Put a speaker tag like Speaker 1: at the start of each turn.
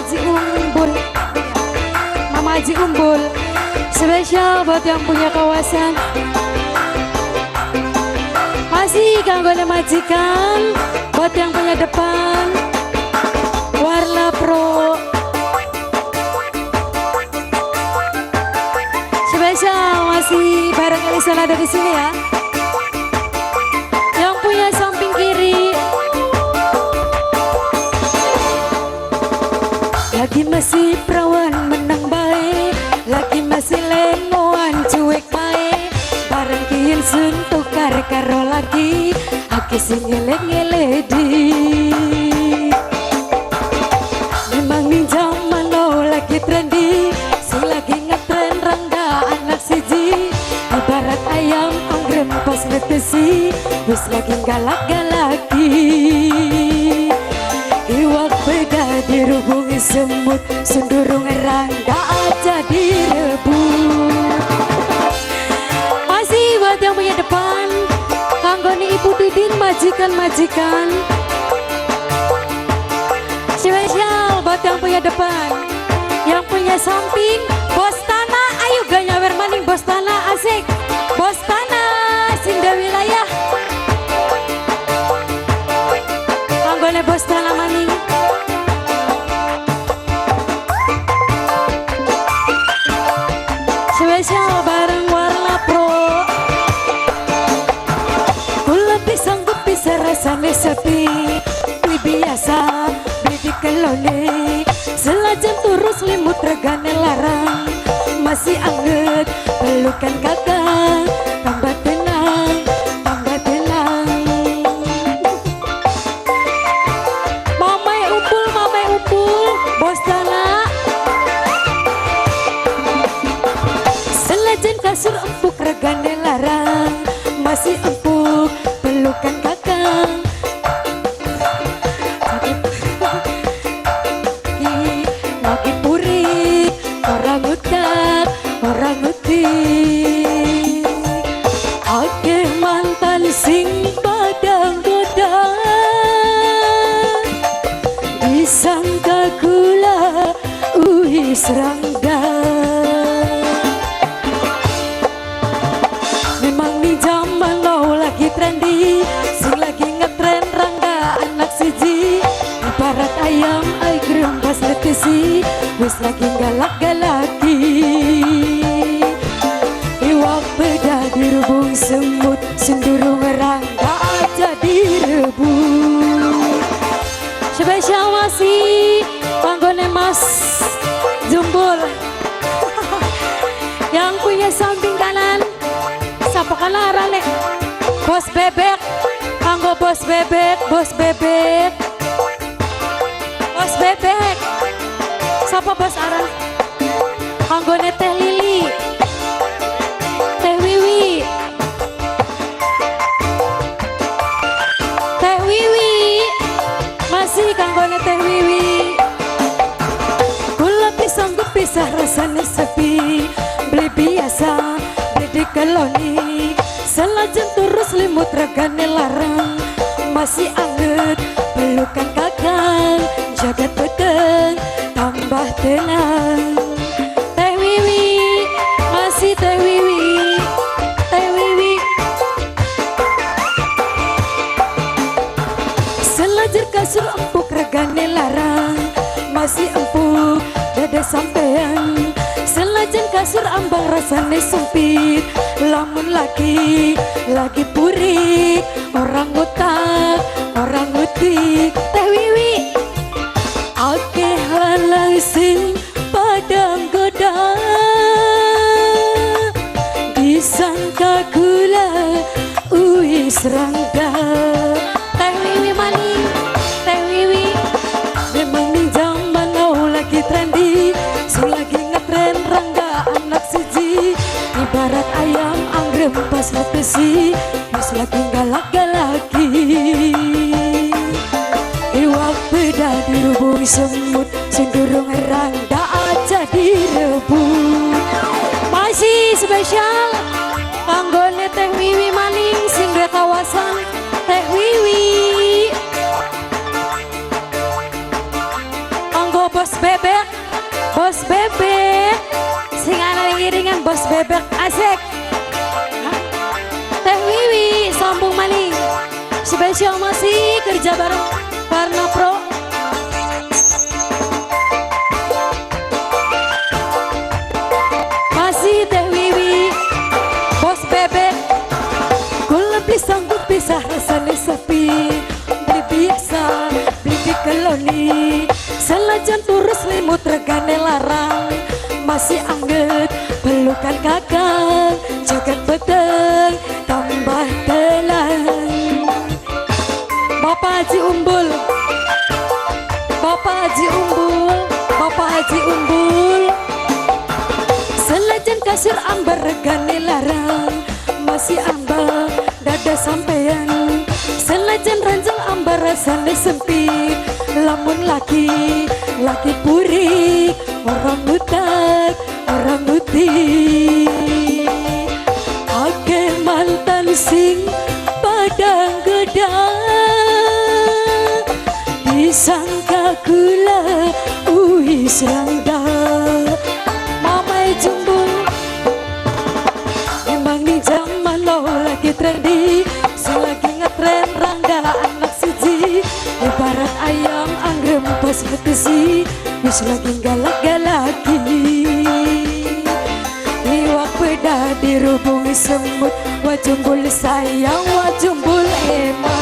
Speaker 1: Haji Umbul. Mama Haji Umbul. Spesial buat yang punya kawasan. Masih kanggo majikan buat yang punya depan. Warna Pro. Spesial masih bareng Elisa ada di sini ya. Yang punya samping kiri. Lagi masih perawan menang baik, lagi masih lengoan cuek baik. Bareng kian sun tukar karo lagi, aki sing ngele-ngele di. Memang nih zaman now lagi trendy, si lagi ngetren Rangga anak siji. Ibarat ayam anggrem pas netesi, wis lagi galak-galaki. Iwak beda dirubungi semut, sundurung Rangga aja direbut. Masih buat yang punya depan, kanggoni Ibu Didin majikan-majikan. Spesial buat yang punya depan, yang punya samping. Bos tanah, ayo gak nyawer maning bos tanah asik. Bos tanah, sinda wilayah. Kanggone bos tanah maning. Spesial bareng Warna Pro. Kula disanggup bisa rasanya sepi, beli biasa, beli di kelone. Selajan terus limut regane larang, masih anget pelukan kakak. Tambah tenang, tambah tenang. Mamai upul, bos tanah. Selajan kasur empuk regane larang, masih empuk pelukan kakak. Lagi puri, orang utak, orang utik. Oke mantan sing padang goda, disangka gula uis Rangga. Memang nih zaman now lagi trendy, sing lagi ngetren Rangga anak siji. Ibarat ayam agrem pas netesi, wis lagi galak-galaki. Iwak beda dirubung semut, sundurung Rangga aja direbut. Spesial masih panggone Mas Jumbul. Yang punya samping kanan, siapa kanan nek? Bos bebek, kanggo bos bebek, bos bebek. Bos bebek, siapa bos aran? Kanggone Teh Lili, Teh Wiwi, Teh Wiwi, masih kanggone Teh Wiwi. Kula sanggup pisah rasanya sepi, beli biasa, beli di keloni. Selajan terus limut regane larang, masih anget pelukan kakak. Jagat pedang, tambah tenang. Teh Wiwi, masih Teh Wiwi, Teh Wiwi. Selajar kasur empuk regane larang, masih empuk dada sampean. Selajan kasur ambang rasane sempit, lamun lagi purik. Orang utak, orang utik. Teh Wiwi. Oke halang sing padang goda, disangka gula uis Rangga. Teh Wiwi maning, Teh Wiwi. Memang nih zaman now lagi trendy, sing lagi ngetren Rangga anak siji. Ibarat ayam anggrem pas netesi, wis lagi galak-galaki. Iwak beda dirubung semut, sundurung Rangga aja direbut. Masih spesial kanggone Teh Wiwi maning sing di kawasan Teh Wiwi. Kanggo Monggo bos bebek, bos bebek. Sing ana iringan bos bebek asik. Teh Wiwi sambung maning. Spesial masih kerja bareng Warna Pro. Masih Teh Wiwi, bos bebek. Ku lebih sanggup pisah rasanya sepi. Beli biasa, beli di keloni. Selajan turus limut regane larang. Masih angget pelukan kakak. Jagat beteng tambah telang. Bapak Haji Umbul, Bapak Haji Umbul, Bapak Haji Umbul. Selajan kasur ambar regane larang. Masih ambak dada sampean. Selajan ranjang ambar rasane sempit. Lamun laki, laki puri. Orang utak, orang utik. Ake mantan sing padang gedang. Disangka gula uis rangda. Mamai jumbul. Emang di zaman lo lagi trendy. Selagi ngetren rangga anak siji. Ibarat ayam anggrem pas ketesi. Wis lagi galak-galaki. Liwak beda dirubungi semut. Wajumbul sayang, wajumbul emang.